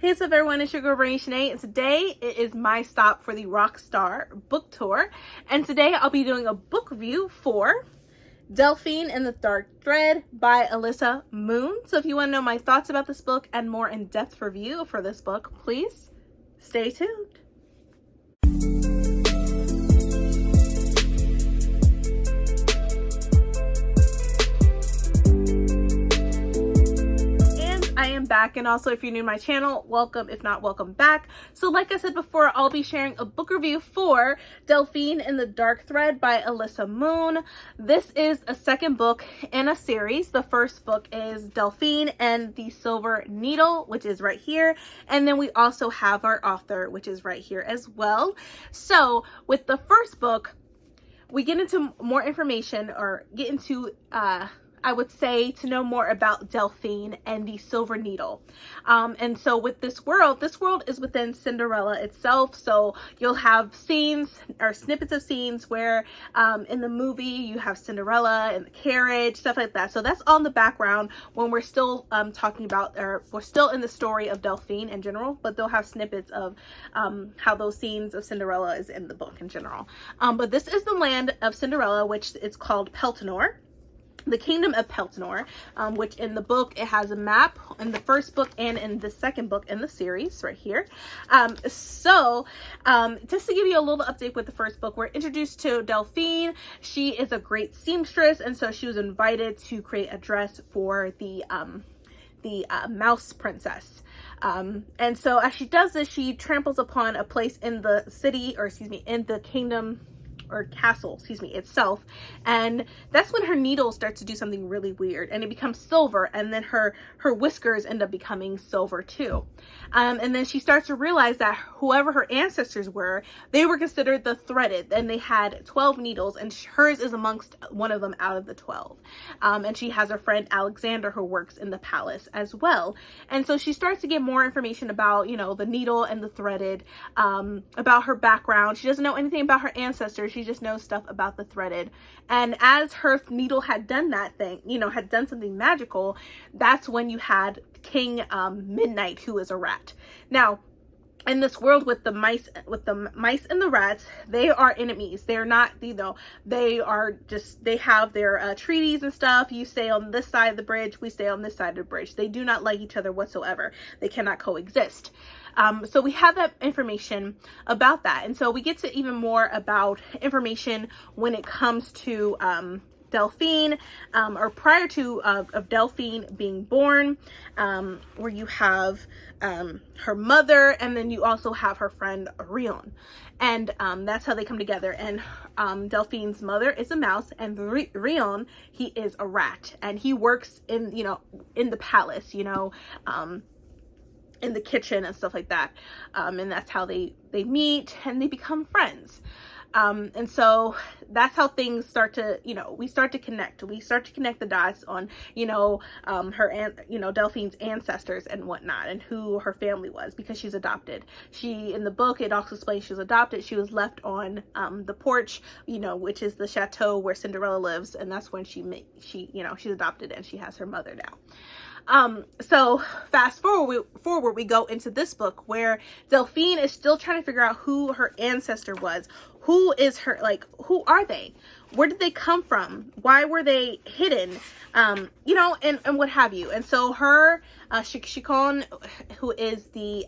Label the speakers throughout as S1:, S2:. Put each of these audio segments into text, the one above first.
S1: Hey, what's up everyone, it's your girl Brainy Shanae, and today it is my stop for the Rockstar book tour. And today I'll be doing a book review for Delphine and the Dark Thread by Alyssa Moon. So if you want to know my thoughts about this book and more in-depth review for this book, please stay tuned. I am back, and also if you're new to my channel, welcome. If not, welcome back. So like I said before, I'll be sharing a book review for Delphine and the Dark Thread by Alyssa Moon. This is a second book in a series. The first book is Delphine and the Silver Needle, which is right here, and then we also have our author, which is right here as well. So with the first book, we get into more information, or get into I would say, to know more about Delphine and the Silver Needle. And so with this world is within Cinderella itself. So you'll have scenes or snippets of scenes where in the movie you have Cinderella and the carriage, stuff like that. So that's all in the background when we're still talking about, or we're still in the story of Delphine in general, but they'll have snippets of how those scenes of Cinderella is in the book in general. But this is the land of Cinderella, which is called Peltenor. The Kingdom of Peltenor, which in the book, it has a map in the first book and in the second book in the series right here. Just to give you a little update with the first book, we're introduced to Delphine. She is a great seamstress, and so she was invited to create a dress for the mouse princess. And so as she does this, she tramples upon a place in the city, or excuse me, in the kingdom or castle, excuse me, itself, and that's when her needle starts to do something really weird, and it becomes silver, and then her whiskers end up becoming silver too. And then she starts to realize that whoever her ancestors were, they were considered the threaded, and they had 12 needles, and hers is amongst one of them out of the 12. And she has her friend Alexander who works in the palace as well. And so she starts to get more information about, you know, the needle and the threaded, about her background. She doesn't know anything about her ancestors. She just knows stuff about the threaded. And as her needle had done that thing, you know, had done something magical, that's when you had King Midnight, who is a rat. Now, in this world with the mice and the rats, they are enemies. They're not, you know, they are just, they have their treaties and stuff. You stay on this side of the bridge, we stay on this side of the bridge. They do not like each other whatsoever. They cannot coexist. So we have that information about that. And so we get to even more about information when it comes to Delphine, or prior to of Delphine being born, where you have her mother, and then you also have her friend Rion, and that's how they come together. And Delphine's mother is a mouse, and Rion, he is a rat, and he works in, you know, in the palace, you know, in the kitchen and stuff like that. And that's how they meet and they become friends. And so that's how things start to, you know, we start to connect the dots on, you know, Delphine's ancestors and whatnot, and who her family was, because she's adopted. In the book, it also explains she was adopted. She was left on the porch, you know, which is the chateau where Cinderella lives, and that's when she you know, she's adopted and she has her mother now. So fast forward, we go into this book where Delphine is still trying to figure out who her ancestor was. Who is her, like, who are they? Where did they come from? Why were they hidden? You know, and what have you. And so her, Shikon, who is the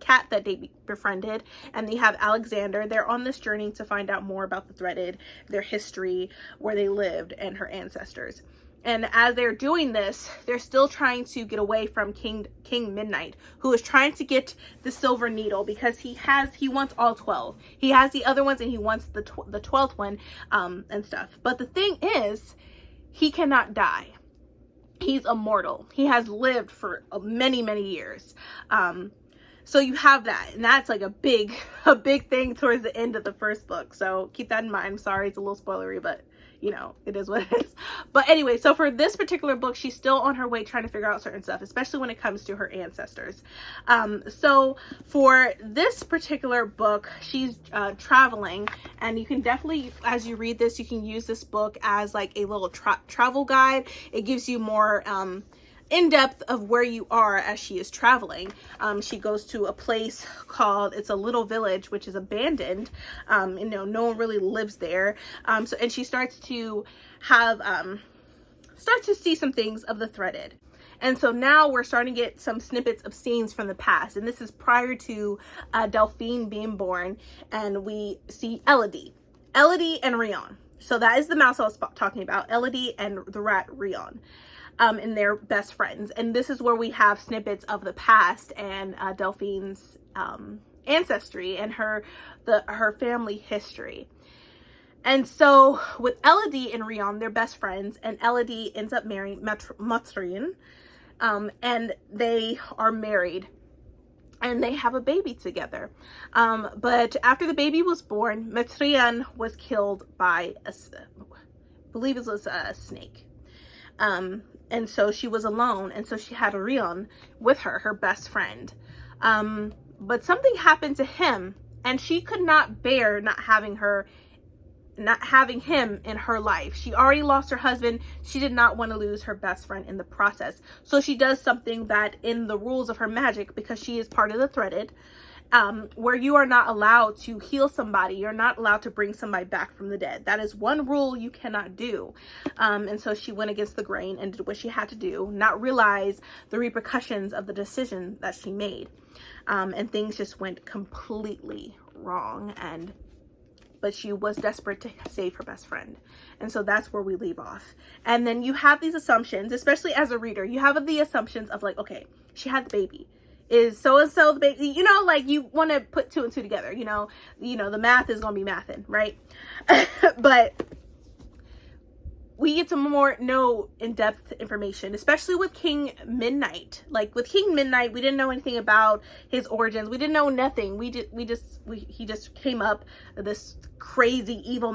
S1: cat that they befriended, and they have Alexander, they're on this journey to find out more about the threaded, their history, where they lived, and her ancestors. And as they're doing this, they're still trying to get away from King Midnight, who is trying to get the Silver Needle, because he wants all 12. He has the other ones, and he wants the 12th one, and stuff. But the thing is, he cannot die. He's immortal. He has lived for many, many years. So you have that, and that's like a big thing towards the end of the first book. So keep that in mind. I'm sorry, it's a little spoilery, but you know, it is what it is. But anyway, so for this particular book, she's still on her way trying to figure out certain stuff, especially when it comes to her ancestors. So for this particular book, she's traveling, and you can definitely, as you read this, you can use this book as like a little travel guide. It gives you more in depth of where you are as she is traveling. She goes to a place called, it's a little village which is abandoned. No one really lives there. And she starts to have see some things of the threaded. And so now we're starting to get some snippets of scenes from the past. And this is prior to Delphine being born. And we see Elodie and Rion. So that is the mouse I was talking about, Elodie and the rat Rion. And they're best friends. And this is where we have snippets of the past and Delphine's ancestry and her family history. And so with Elodie and Rion, they're best friends, and Elodie ends up marrying Matrion, and they are married, and they have a baby together. But after the baby was born, Matrion was killed by I believe it was a snake. And so she was alone, and so she had Rion with her best friend. But something happened to him, and she could not bear not having him in her life. She already lost her husband. She did not want to lose her best friend in the process. So she does something that in the rules of her magic, because she is part of the threaded, where you are not allowed to heal somebody. You're not allowed to bring somebody back from the dead. That is one rule you cannot do. And so she went against the grain and did what she had to do, not realize the repercussions of the decision that she made. And things just went completely wrong, but she was desperate to save her best friend. And so that's where we leave off. And then you have these assumptions, especially as a reader, you have the assumptions of like, okay, she had the baby. Is so-and-so the baby? Like you want to put two and two together, the math is going to be mathin', right? But we get to more in-depth information, especially with King Midnight. Like with King Midnight, we didn't know anything about his origins. We didn't know nothing. He just came up, this crazy evil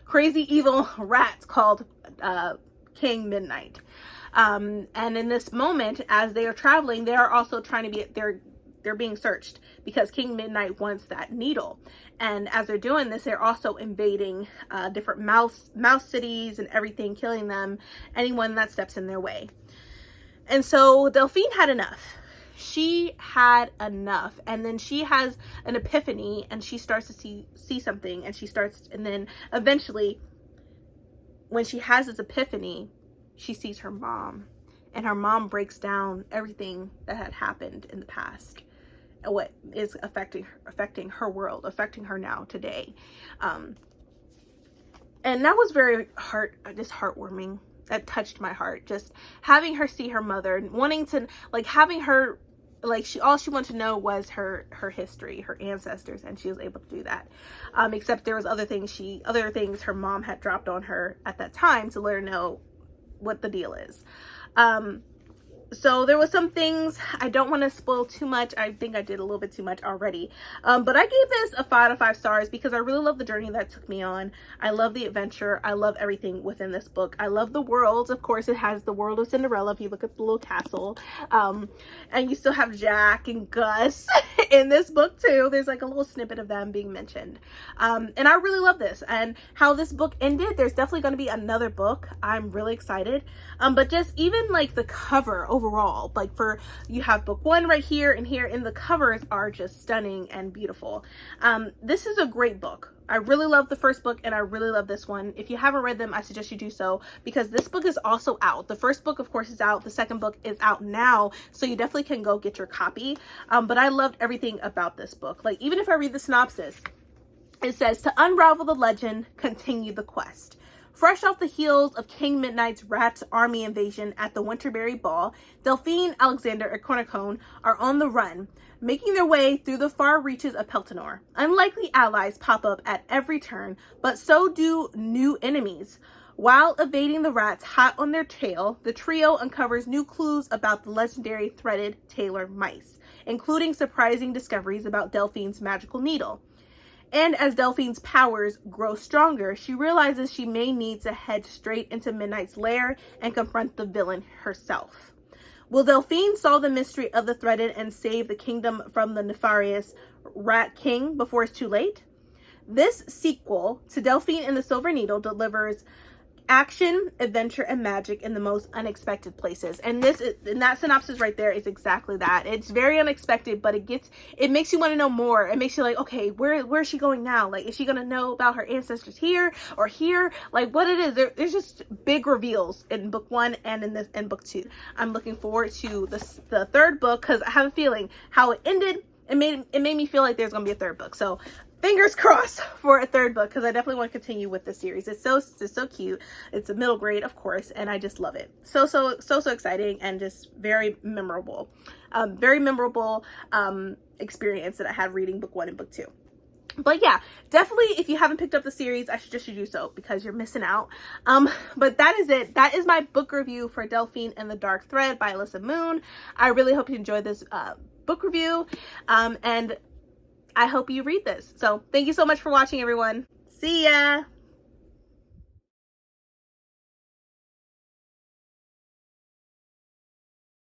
S1: crazy evil rat called King Midnight. And in this moment, as they are traveling, they are also they're being searched because King Midnight wants that needle. And as they're doing this, they're also invading different mouse cities and everything, killing them, anyone that steps in their way. And so Delphine had enough. She had enough. And then she has an epiphany, and she starts to see something, and then eventually when she has this epiphany, she sees her mom, and her mom breaks down everything that had happened in the past, what is affecting her world, affecting her now today. And that was very heartwarming. That touched my heart, just having her see her mother and wanting to, like, having her, like, all she wanted to know was her history, her ancestors, and she was able to do that. Except there was other things her mom had dropped on her at that time to let her know what the deal is. So there was some things, I don't want to spoil too much. I think I did a little bit too much already. But I gave this a 5 out of 5 stars because I really love the journey that took me on. I love the adventure. I love everything within this book. I love the world. Of course, it has the world of Cinderella if you look at the little castle. And you still have Jack and Gus in this book too. There's like a little snippet of them being mentioned. And I really love this. And how this book ended, there's definitely going to be another book. I'm really excited. But just even like the cover overall, like you have book 1 right here and here, and the covers are just stunning and beautiful. This is a great book. I really love the first book, and I really love this one. If you haven't read them, I suggest you do so, because this book is also out. The first book, of course, is out. The second book is out now, so you definitely can go get your copy. But I loved everything about this book. Like, even if I read the synopsis, it says, to unravel the legend, continue the quest. Fresh off the heels of King Midnight's rat army invasion at the Winterberry Ball, Delphine, Alexander, and Cornicone are on the run, making their way through the far reaches of Peltonor. Unlikely allies pop up at every turn, but so do new enemies. While evading the rats hot on their tail, the trio uncovers new clues about the legendary threaded tailor mice, including surprising discoveries about Delphine's magical needle. And as Delphine's powers grow stronger, she realizes she may need to head straight into Midnight's lair and confront the villain herself. Will Delphine solve the mystery of the threaded and save the kingdom from the nefarious Rat King before it's too late? This sequel to Delphine and the Silver Needle delivers action, adventure, and magic in the most unexpected places. And that synopsis right there is exactly that. It's very unexpected, but it makes you want to know more. It makes you like, okay, where is she going now? Like, is she gonna know about her ancestors here or here? Like, what it is, there's just big reveals in book 1 and in book 2. I'm looking forward to the third book, because I have a feeling how it ended, it made me feel like there's gonna be a third book. So fingers crossed for a third book, because I definitely want to continue with this series. It's so cute. It's a middle grade, of course, and I just love it. So exciting, and just very memorable. Very memorable experience that I had reading book 1 and book 2. But yeah, definitely, if you haven't picked up the series, I suggest you do so, because you're missing out. But that is it. That is my book review for Delphine and the Dark Thread by Alyssa Moon. I really hope you enjoyed this book review, and I hope you read this. So thank you so much for watching, everyone. See ya!